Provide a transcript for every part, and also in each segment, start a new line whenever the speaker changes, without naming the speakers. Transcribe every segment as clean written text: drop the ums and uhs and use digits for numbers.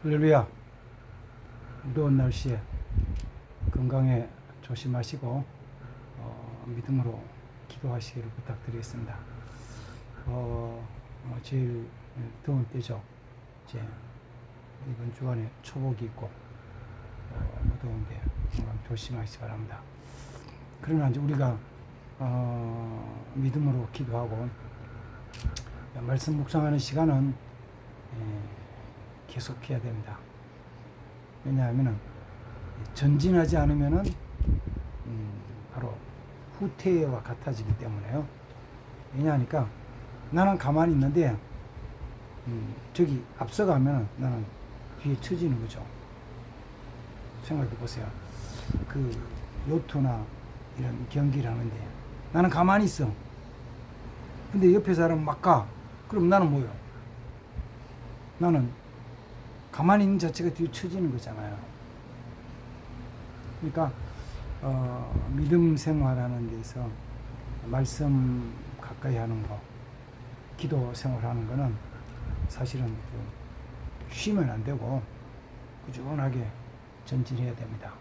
할렐루야. 무더운 날씨에 건강에 조심하시고 믿음으로 기도하시기를 부탁드리겠습니다. 제일 더운 때죠. 이제 이번 주간에 초복이 있고 무더운데 건강 조심하시기 바랍니다. 그러나 이제 우리가 믿음으로 기도하고 말씀 묵상하는 시간은 계속해야 됩니다. 왜냐하면 전진하지 않으면은 바로 후퇴와 같아지기 때문에요. 왜냐하니까 나는 가만히 있는데 저기 앞서가면 나는 뒤에 처지는 거죠. 생각해 보세요. 그 요트나 이런 경기를 하는데 나는 가만히 있어. 근데 옆에 사람은 막 가. 그럼 나는 뭐요? 나는 가만히 있는 자체가 뒤에 처지는 거잖아요. 그러니까 믿음 생활하는 데서 말씀 가까이 하는 거, 기도 생활하는 거는 사실은 쉬면 안 되고 꾸준하게 전진해야 됩니다.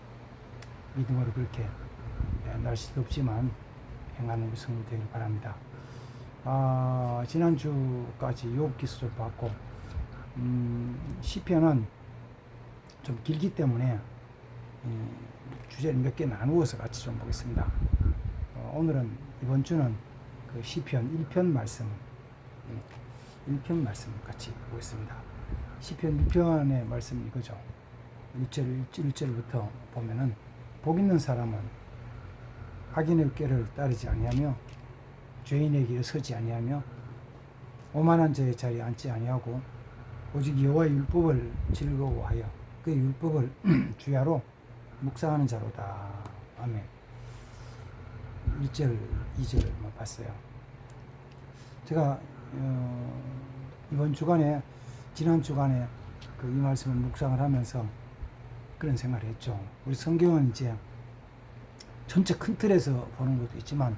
믿음으로 그렇게 날씨 덥지만 행하는 성도 되길 바랍니다. 지난주까지 욥 기술을 봤고 시편은 좀 길기 때문에 주제를 몇 개 나누어서 같이 좀 보겠습니다. 오늘은 이번 주는 그 시편 1편 말씀 1편 말씀 같이 보겠습니다. 시편 1편의 말씀 이거죠. 1절부터 보면은 복 있는 사람은 악인의 꾀를 따르지 아니하며 죄인의 길에 서지 아니하며 오만한 자의 자리에 앉지 아니하고 오직 여호와의 율법을 즐거워하여 그의 율법을 주야로 묵상하는 자로다. 아멘. 1절, 2절만 봤어요. 제가 이번 주간에 지난 주간에 이 말씀을 묵상을 하면서 그런 생각을 했죠. 우리 성경은 이제 전체 큰 틀에서 보는 것도 있지만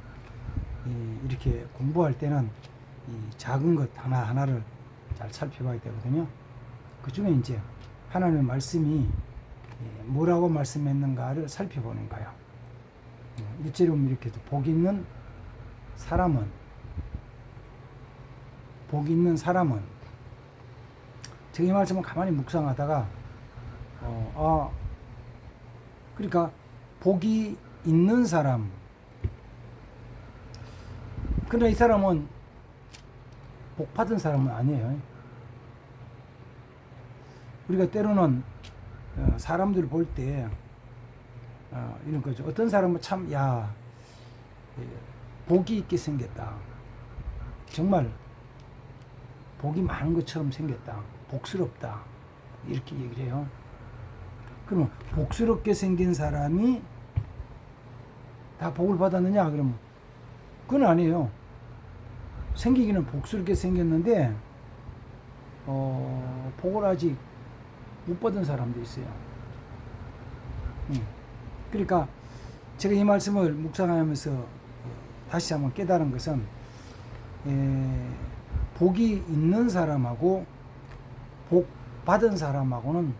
이렇게 공부할 때는 이 작은 것 하나하나를 잘 살펴봐야 되거든요. 그 중에 이제 하나님의 말씀이 뭐라고 말씀했는가를 살펴보는 거예요. 일제로 이렇게 복 있는 사람은 제가 이 말씀을 가만히 묵상하다가 그러니까 복이 있는 사람, 그러나 이 사람은 복 받은 사람은 아니에요. 우리가 때로는 사람들을 볼 때 이런 거죠. 어떤 사람은 참 복이 있게 생겼다. 정말 복이 많은 것처럼 생겼다. 복스럽다. 이렇게 얘기를 해요. 그러면 복스럽게 생긴 사람이 다 복을 받았느냐? 그러면 그건 아니에요. 생기기는 복스럽게 생겼는데 복을 아직 못 받은 사람도 있어요. 그러니까 제가 이 말씀을 묵상하면서 다시 한번 깨달은 것은 복이 있는 사람하고 복 받은 사람하고는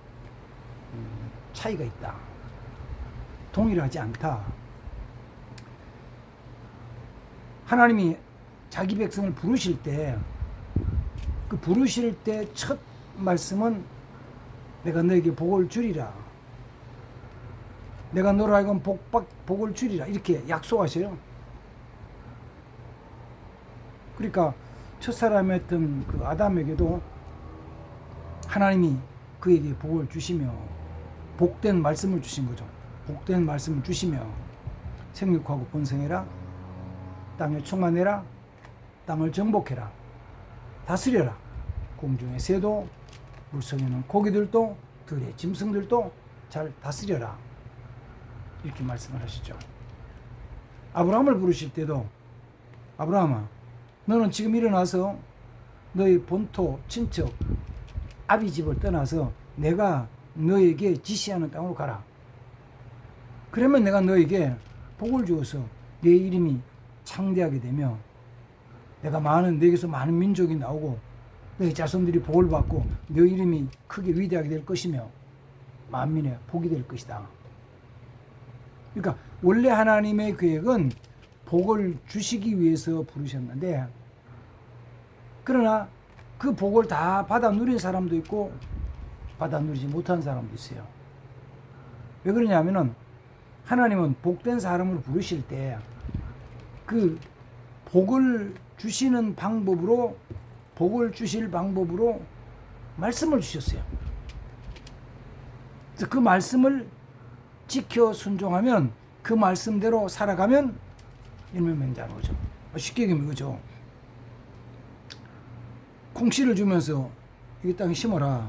차이가 있다. 동일하지 않다. 하나님이 자기 백성을 부르실 때 첫 말씀은 내가 너에게 복을 주리라. 내가 너로 하여금 복을 주리라. 이렇게 약속하셔요. 그러니까 첫사람이었던 그 아담에게도 하나님이 그에게 복을 주시며 복된 말씀을 주신 거죠. 복된 말씀을 주시며 생육하고 번성해라. 땅에 충만해라. 땅을 정복해라. 다스려라. 공중의 새도 물속에는 고기들도 들의 짐승들도 잘 다스려라. 이렇게 말씀을 하시죠. 아브라함을 부르실 때도 아브라함아, 너는 지금 일어나서 너의 본토 친척 아비 집을 떠나서 내가 너에게 지시하는 땅으로 가라. 그러면 내가 너에게 복을 주어서 내 이름이 창대하게 되며 내가 내게서 많은 민족이 나오고 너희 자손들이 복을 받고 너 이름이 크게 위대하게 될 것이며 만민의 복이 될 것이다. 그러니까 원래 하나님의 계획은 복을 주시기 위해서 부르셨는데, 그러나 그 복을 다 받아 누린 사람도 있고 받아 누리지 못한 사람도 있어요. 왜 그러냐면은 하나님은 복된 사람을 부르실 때 그 복을 주시는 방법으로, 복을 주실 방법으로 말씀을 주셨어요. 그래서 그 말씀을 지켜 순종하면, 그 말씀대로 살아가면 일명맹자는 거죠. 쉽게 얘기하면 그죠. 콩씨를 주면서 이 땅에 심어라.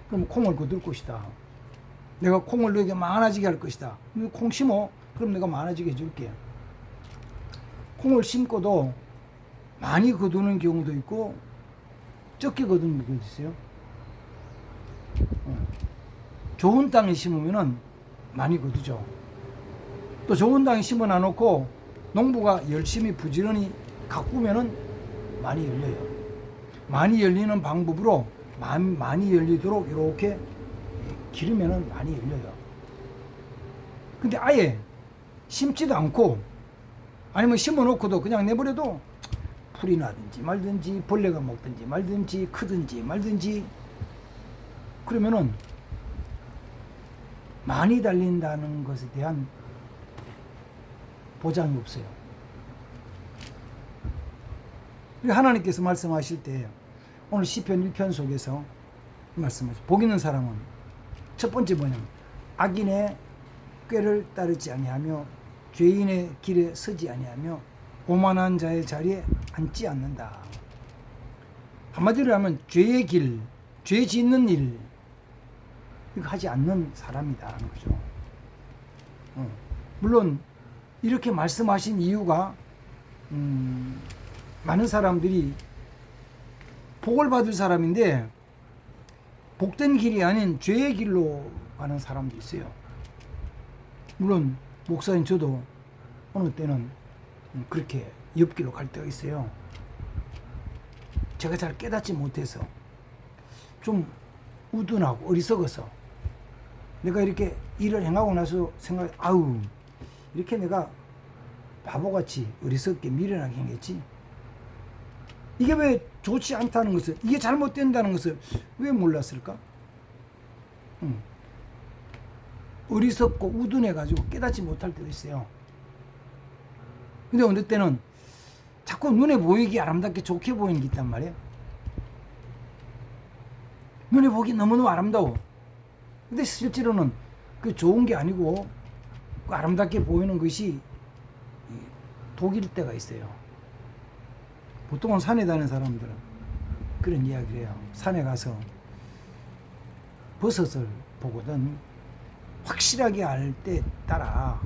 그럼 콩을 거둘 것이다. 내가 콩을 너에게 많아지게 할 것이다. 콩 심어. 그럼 내가 많아지게 해줄게. 콩을 심고도 많이 거두는 경우도 있고 적게 거두는 경우도 있어요. 좋은 땅에 심으면은 많이 거두죠. 또 좋은 땅에 심어 놔놓고 농부가 열심히 부지런히 가꾸면은 많이 열려요. 많이 열리는 방법으로 많이 열리도록 이렇게 기르면은 많이 열려요. 근데 아예 심지도 않고 아니면 심어놓고도 그냥 내버려도 풀이 나든지 말든지 벌레가 먹든지 말든지 크든지 말든지, 그러면은 많이 달린다는 것에 대한 보장이 없어요. 하나님께서 말씀하실 때 오늘 시편 1편 속에서 말씀하죠. 복 있는 사람은 첫 번째 뭐냐면 악인의 꾀를 따르지 아니하며 죄인의 길에 서지 아니하며 오만한 자의 자리에 앉지 않는다. 한마디로 하면 죄의 길, 죄 짓는 일 이거 하지 않는 사람이다라는 거죠. 물론 이렇게 말씀하신 이유가 많은 사람들이 복을 받을 사람인데 복된 길이 아닌 죄의 길로 가는 사람도 있어요. 물론 목사인 저도 어느 때는 그렇게 옆길로 갈 때가 있어요. 제가 잘 깨닫지 못해서 좀 우둔하고 어리석어서 내가 이렇게 일을 행하고 나서 아우 이렇게 내가 바보같이 어리석게 미련하게 행했지, 이게 왜 좋지 않다는 것을, 이게 잘못된다는 것을 왜 몰랐을까? 어리석고 우둔해가지고 깨닫지 못할 때도 있어요. 근데 어느 때는 자꾸 눈에 보이기 아름답게 좋게 보이는 게 있단 말이에요. 눈에 보기 너무너무 아름다워. 근데 실제로는 그 좋은 게 아니고 그 아름답게 보이는 것이 독일 때가 있어요. 보통은 산에 다니는 사람들은 그런 이야기를 해요. 산에 가서 버섯을 보거든 확실하게 알 때 따라.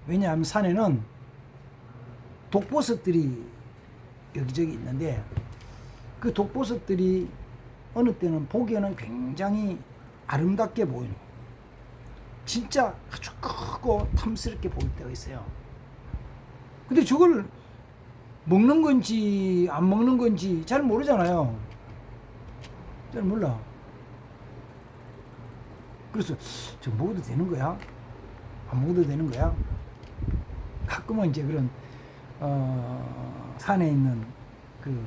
왜냐하면 산에는 독버섯들이 여기저기 있는데 그 독버섯들이 어느 때는 보기에는 굉장히 아름답게 보이는, 진짜 아주 크고 탐스럽게 보일 때가 있어요. 근데 저걸 먹는 건지 안 먹는 건지 잘 모르잖아요. 잘 몰라. 그래서 저 먹어도 되는 거야? 안 먹어도 되는 거야? 가끔은 이제 그런 산에 있는 그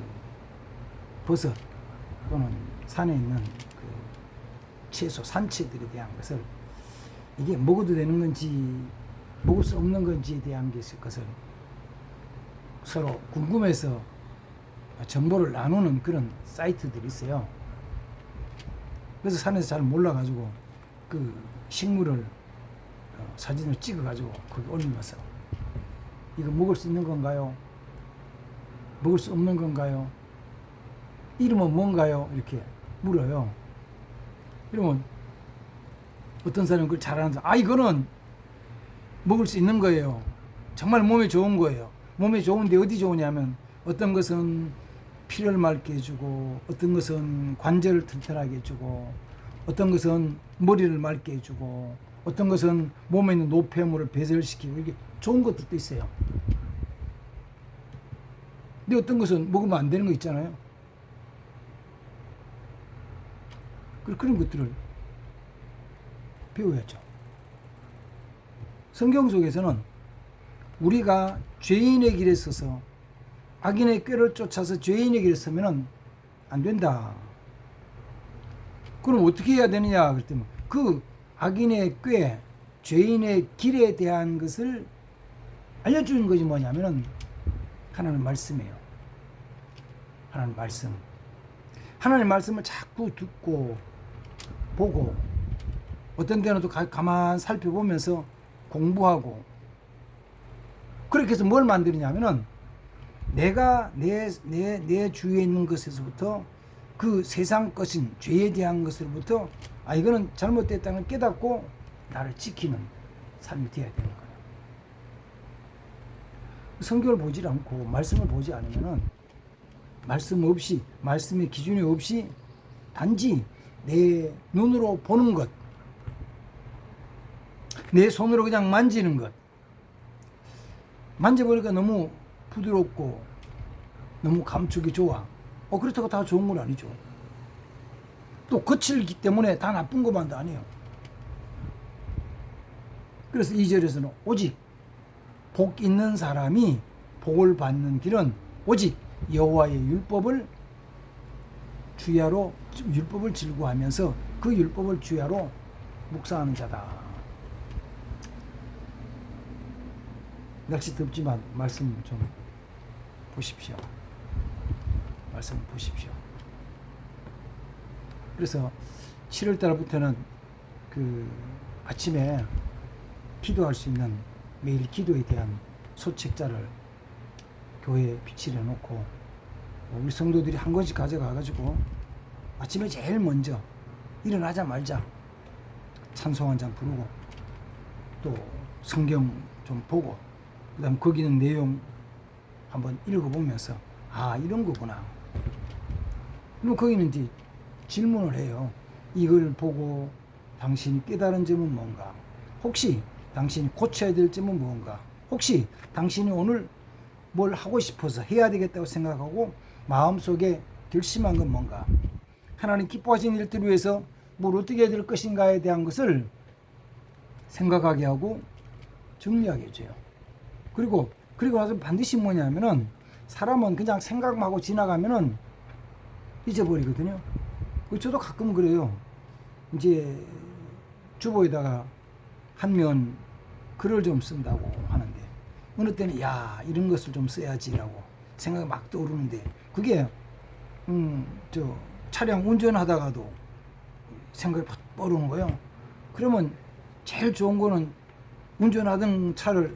버섯 또는 산에 있는 그 채소, 산채들에 대한 것을 이게 먹어도 되는 건지 먹을 수 없는 건지에 대한 것을 서로 궁금해서 정보를 나누는 그런 사이트들이 있어요. 그래서 산에서 잘 몰라가지고 그 식물을 사진을 찍어가지고 거기 올리면서 이거 먹을 수 있는 건가요? 먹을 수 없는 건가요? 이름은 뭔가요? 이렇게 물어요. 이러면 어떤 사람은 그걸 잘하는 사람, 이거는 먹을 수 있는 거예요. 정말 몸에 좋은 거예요. 몸에 좋은데 어디 좋으냐면 어떤 것은 피를 맑게 해주고 어떤 것은 관절을 튼튼하게 해주고 어떤 것은 머리를 맑게 해주고 어떤 것은 몸에 있는 노폐물을 배설시키고 이게 좋은 것들도 있어요. 근데 어떤 것은 먹으면 안 되는 거 있잖아요. 그런 것들을 배워야죠. 성경 속에서는 우리가 죄인의 길에 서서 악인의 꾀를 쫓아서 죄인의 길에 서면은 안 된다. 그럼 어떻게 해야 되느냐 그랬더니 그 악인의 꾀, 죄인의 길에 대한 것을 알려주는 것이 뭐냐면은 하나님 말씀이에요. 하나님 말씀. 하나님 말씀을 자꾸 듣고 보고 어떤 때는 또 가만 살펴보면서 공부하고 그렇게 해서 뭘 만드느냐면은 내가 내 주위에 있는 것에서부터 그 세상 것인 죄에 대한 것으로부터 이거는 잘못됐다는 깨닫고 나를 지키는 삶이 되어야 되는 거예요. 성경을 보지 않고 말씀을 보지 않으면은 말씀 없이 말씀의 기준이 없이 단지 내 눈으로 보는 것, 내 손으로 그냥 만지는 것, 만져보니까 너무 부드럽고 너무 감촉이 좋아. 그렇다고 다 좋은 건 아니죠. 또 거칠기 때문에 다 나쁜 것만도 아니에요. 그래서 2절에서는 오직 복 있는 사람이 복을 받는 길은 오직 여호와의 율법을 주야로 율법을 즐거워하면서 그 율법을 주야로 묵상하는 자다. 날씨 덥지만 말씀 좀 보십시오. 말씀 보십시오. 그래서 7월 달부터는 그 아침에 기도할 수 있는 매일 기도에 대한 소책자를 교회에 비치려 놓고 우리 성도들이 한 권씩 가져가 가지고 아침에 제일 먼저 일어나자마자 찬송 한 장 부르고 또 성경 좀 보고 그다음 거기 있는 내용 한번 읽어보면서 이런 거구나. 그럼 거기는 이제 질문을 해요. 이걸 보고 당신이 깨달은 점은 뭔가? 혹시 당신이 고쳐야 될 점은 뭔가? 혹시 당신이 오늘 뭘 하고 싶어서 해야 되겠다고 생각하고 마음속에 결심한 건 뭔가? 하나님 기뻐하시는 일들을 위해서 뭘 어떻게 해야 될 것인가에 대한 것을 생각하게 하고 정리하게 해줘요. 그리고 나서 반드시 뭐냐면은 사람은 그냥 생각하고 지나가면은 잊어버리거든요. 저도 가끔 그래요. 이제 주보에다가 한면 글을 좀 쓴다고 하는데 어느 때는 이런 것을 좀 써야지라고 생각이 막 떠오르는데 그게 저 차량 운전하다가도 생각이 팍 떠오르는 거예요. 그러면 제일 좋은 거는 운전하던 차를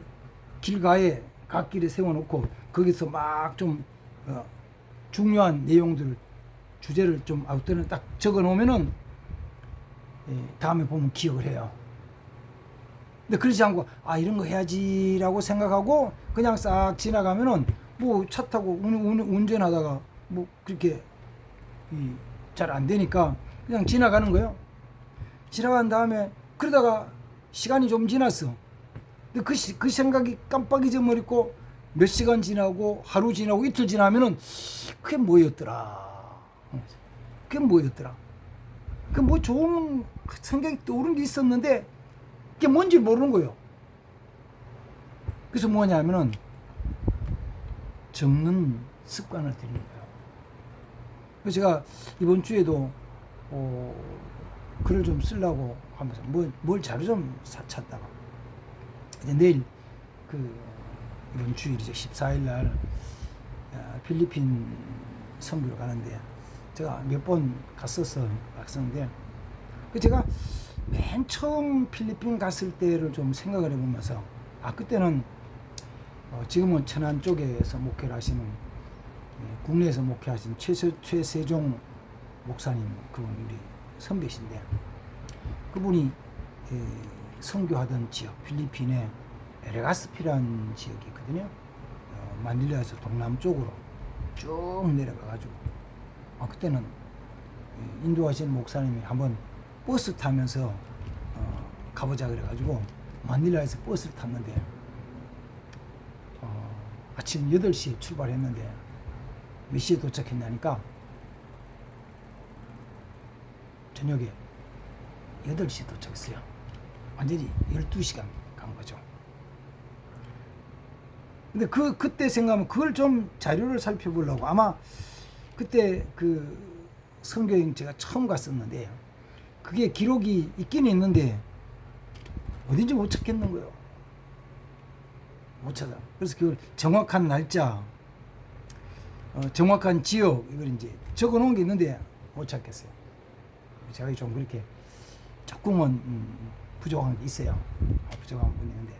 길가에 갓길에 세워놓고 거기서 막 좀 중요한 내용들 주제를 좀 아웃도어는 딱 적어 놓으면은 다음에 보면 기억을 해요. 근데 그러지 않고 이런 거 해야지라고 생각하고 그냥 싹 지나가면은 뭐 차 타고 운전하다가 뭐 그렇게 잘 안 되니까 그냥 지나가는 거예요. 지나간 다음에 그러다가 시간이 좀 지났어. 근데 그 생각이 깜빡 잊어버리고 몇 시간 지나고 하루 지나고 이틀 지나면은 그게 뭐였더라. 그게 뭐였더라. 그 뭐 좋은 생각이 떠오른 게 있었는데 그게 뭔지 모르는 거예요. 그래서 뭐냐면은 적는 습관을 들이는 거예요. 그래서 제가 이번 주에도 글을 좀 쓰려고 하면서 뭘 자료 좀 찾다가 이제 내일 이번 주일이죠. 14일 날 필리핀 선교를 가는데 제가 몇 번 갔었는데 제가 맨 처음 필리핀 갔을 때를 좀 생각을 해보면서 그때는 지금은 천안 쪽에서 목회를 하시는 국내에서 목회하신 최세종 목사님 그분 우리 선배신데 그분이 선교하던 지역 필리핀의 레가스피라는 지역이 있거든요. 마닐라에서 동남쪽으로 쭉 내려가가지고 그때는 인도하시는 목사님이 한번 버스 타면서 가보자 그래가지고 마닐라에서 버스를 탔는데 아침 8시에 출발했는데 몇 시에 도착했냐니까 저녁에 8시 도착했어요. 완전히 12시간 간 거죠. 근데 그때 생각하면 그걸 좀 자료를 살펴보려고 아마 그때 그 선교여행 제가 처음 갔었는데 그게 기록이 있긴 있는데 어딘지 못 찾겠는 거예요. 못 찾아. 그래서 그걸 정확한 날짜, 정확한 지역 이걸 이제 적어 놓은 게 있는데 못 찾겠어요. 제가 좀 그렇게 조금은 부족한 게 있어요. 부족한 부분이 있는데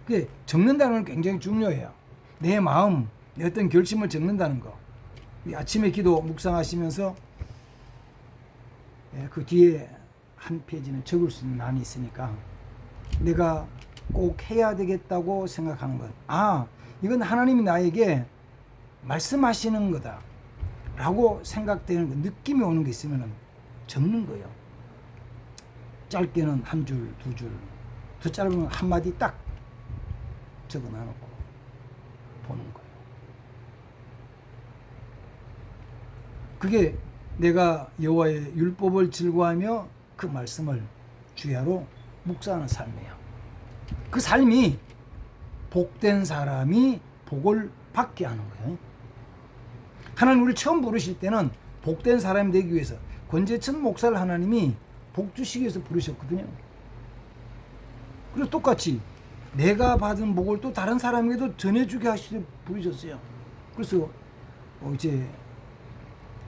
그게 적는다는 건 굉장히 중요해요. 내 마음, 내 어떤 결심을 적는다는 거. 아침에 기도 묵상하시면서 그 뒤에 한 페이지는 적을 수 있는 난이 있으니까 내가 꼭 해야 되겠다고 생각하는 것. 아, 이건 하나님이 나에게 말씀하시는 거다 라고 생각되는 거, 느낌이 오는 게 있으면 적는 거예요. 짧게는 한 줄, 두 줄, 더 짧으면 한 마디 딱 적어 놔놓고 보는 거예요. 그게 내가 여호와의 율법을 즐거워하며 그 말씀을 주야로 묵상하는 삶이에요. 그 삶이 복된 사람이 복을 받게 하는 거예요. 하나님 우리를 처음 부르실 때는 복된 사람이 되기 위해서 권재천 목사를 하나님이 복 주시기 위해서 부르셨거든요. 그리고 똑같이 내가 받은 복을 또 다른 사람에게도 전해주게 하시려 부르셨어요. 그래서 이제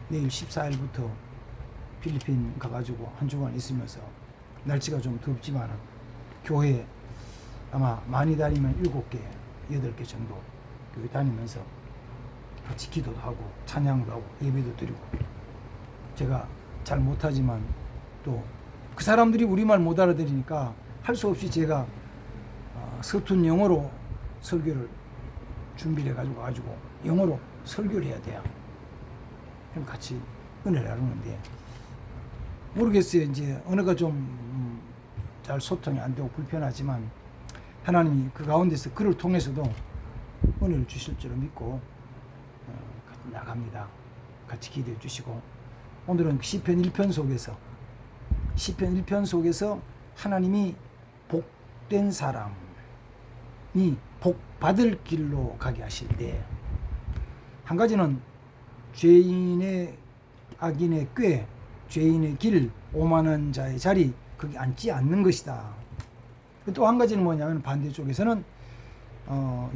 내일 14일부터 필리핀 가가지고 한 주간 있으면서 날씨가 좀 덥지만 교회 아마 많이 다니면 7개, 8개 정도 교회 다니면서 같이 기도도 하고 찬양도 하고 예배도 드리고 제가 잘 못하지만 또 그 사람들이 우리말 못 알아들으니까 할 수 없이 제가 서툰 영어로 설교를 준비를 해가지고 영어로 설교를 해야 돼요. 그럼 같이 은혜를 나누는데 모르겠어요. 이제 언어가 좀 잘 소통이 안 되고 불편하지만 하나님이 그 가운데서 그를 통해서도 은혜를 주실 줄 믿고 나갑니다. 같이 기도해 주시고 오늘은 시편 1편 속에서 하나님이 복된 사람이 복 받을 길로 가게 하실 때 한 가지는 죄인의 악인의 꾀, 죄인의 길, 오만한 자의 자리 거기 앉지 않는 것이다. 또 한 가지는 뭐냐면 반대쪽에서는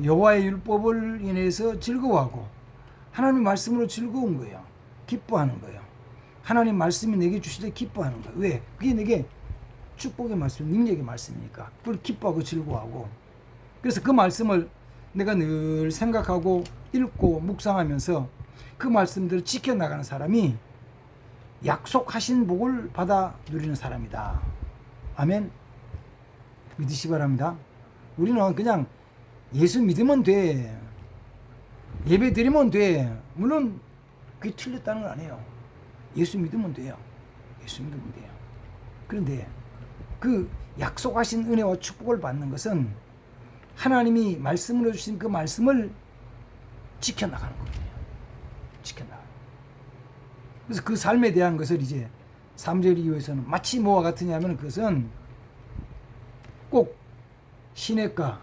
여호와의 율법을 인해서 즐거워하고 하나님의 말씀으로 즐거운 거예요. 기뻐하는 거예요. 하나님 말씀이 내게 주실 때 기뻐하는 거예요. 왜? 그게 내게 축복의 말씀, 능력의 말씀이니까 그걸 기뻐하고 즐거워하고 그래서 그 말씀을 내가 늘 생각하고 읽고 묵상하면서 그 말씀들을 지켜나가는 사람이 약속하신 복을 받아 누리는 사람이다. 아멘. 믿으시 바랍니다. 우리는 그냥 예수 믿으면 돼. 예배 드리면 돼. 물론 그게 틀렸다는 건 아니에요. 예수 믿으면 돼요. 예수 믿으면 돼요. 그런데 그 약속하신 은혜와 축복을 받는 것은 하나님이 말씀으로 주신 그 말씀을 지켜나가는 거거든요. 지켜나가는. 그래서 그 삶에 대한 것을 이제 3절 이후에서는 마치 뭐와 같으냐면 그것은 꼭 시냇가,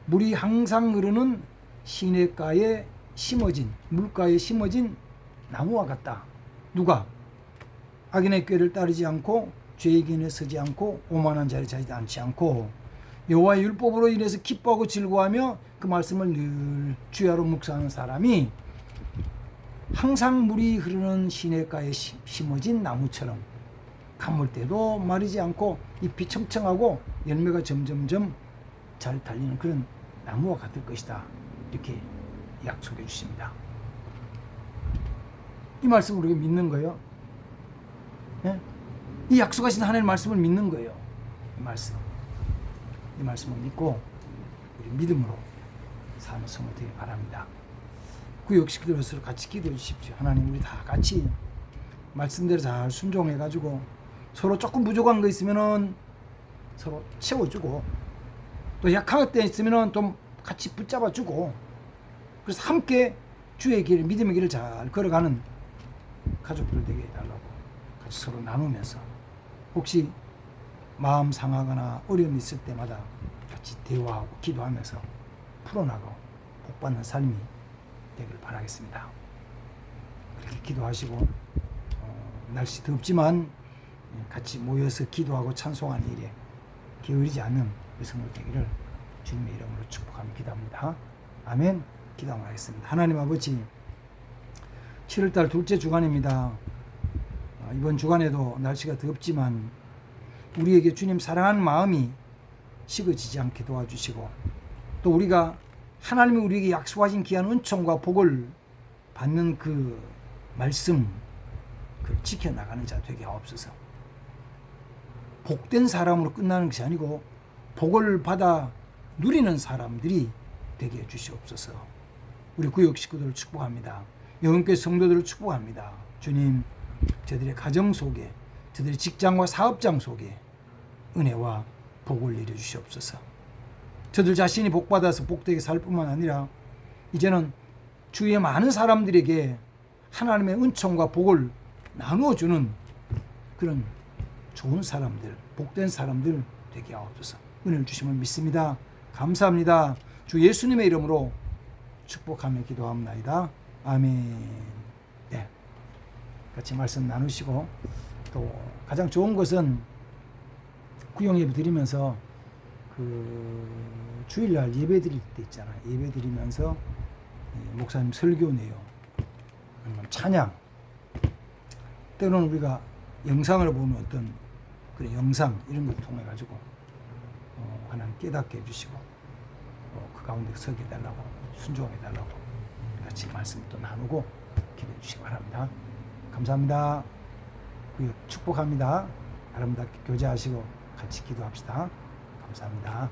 물이 항상 흐르는 시냇가에 심어진, 물가에 심어진 나무와 같다. 누가? 악인의 꾀를 따르지 않고 죄의 길에 서지 않고 오만한 자리에 자지 않지 않고 여호와의 율법으로 인해서 기뻐하고 즐거워하며 그 말씀을 늘 주야로 묵상하는 사람이 항상 물이 흐르는 시냇가에 심어진 나무처럼 가물 때도 마르지 않고 잎이 청청하고 열매가 점점점 잘 달리는 그런 나무와 같을 것이다. 이렇게 약속해 주십니다. 이 말씀을 우리가 믿는 거예요. 네? 이 약속하신 하나님의 말씀을 믿는 거예요. 이 말씀을 믿고 우리 믿음으로 사는 성도 되길 바랍니다. 구역시키도록 서로 같이 기도해 주십시오. 하나님 우리 다 같이 말씀대로 잘 순종해 가지고 서로 조금 부족한 거 있으면은 서로 채워주고 또 약한 때 있으면은 좀 같이 붙잡아주고 그래서 함께 주의 길, 믿음의 길을 잘 걸어가는 가족들 되게 해달라고 서로 나누면서 혹시 마음 상하거나 어려움이 있을 때마다 같이 대화하고 기도하면서 풀어나가고 복받는 삶이 되길 바라겠습니다. 그렇게 기도하시고 날씨 덥지만 같이 모여서 기도하고 찬송하는 일에 게으르지 않는 여성들 되기를 주님의 이름으로 축복하며 기도합니다. 아멘. 기도 한번 하겠습니다. 하나님 아버지, 7월달 둘째 주간입니다. 이번 주간에도 날씨가 덥지만 우리에게 주님 사랑하는 마음이 식어지지 않게 도와주시고, 또 우리가 하나님이 우리에게 약속하신 귀한 은총과 복을 받는 그 말씀, 그 지켜나가는 자 되게 하옵소서. 복된 사람으로 끝나는 것이 아니고 복을 받아 누리는 사람들이 되게 해주시옵소서. 우리 구역 식구들을 축복합니다. 영흥교회 성도들을 축복합니다. 주님, 저들의 가정 속에, 저들의 직장과 사업장 속에 은혜와 복을 내려주시옵소서. 저들 자신이 복받아서 복되게 살 뿐만 아니라 이제는 주위의 많은 사람들에게 하나님의 은총과 복을 나누어주는 그런 좋은 사람들, 복된 사람들 되게 하옵소서. 은혜를 주시면 믿습니다. 감사합니다. 주 예수님의 이름으로 축복하며 기도합니다. 아멘. 네. 같이 말씀 나누시고, 또 가장 좋은 것은 구역 예배 드리면서 그 주일날 예배 드릴 때 있잖아요. 예배 드리면서 목사님 설교 내용, 찬양, 때로는 우리가 영상을 보는 어떤 그런 영상 이런 걸 통해 가지고 하나님 깨닫게 해주시고 그 가운데 서게 해달라고, 순종해 달라고 같이 말씀 또 나누고 기도해 주시기 바랍니다. 감사합니다. 축복합니다. 아름답게 교제하시고 같이 기도합시다. 감사합니다.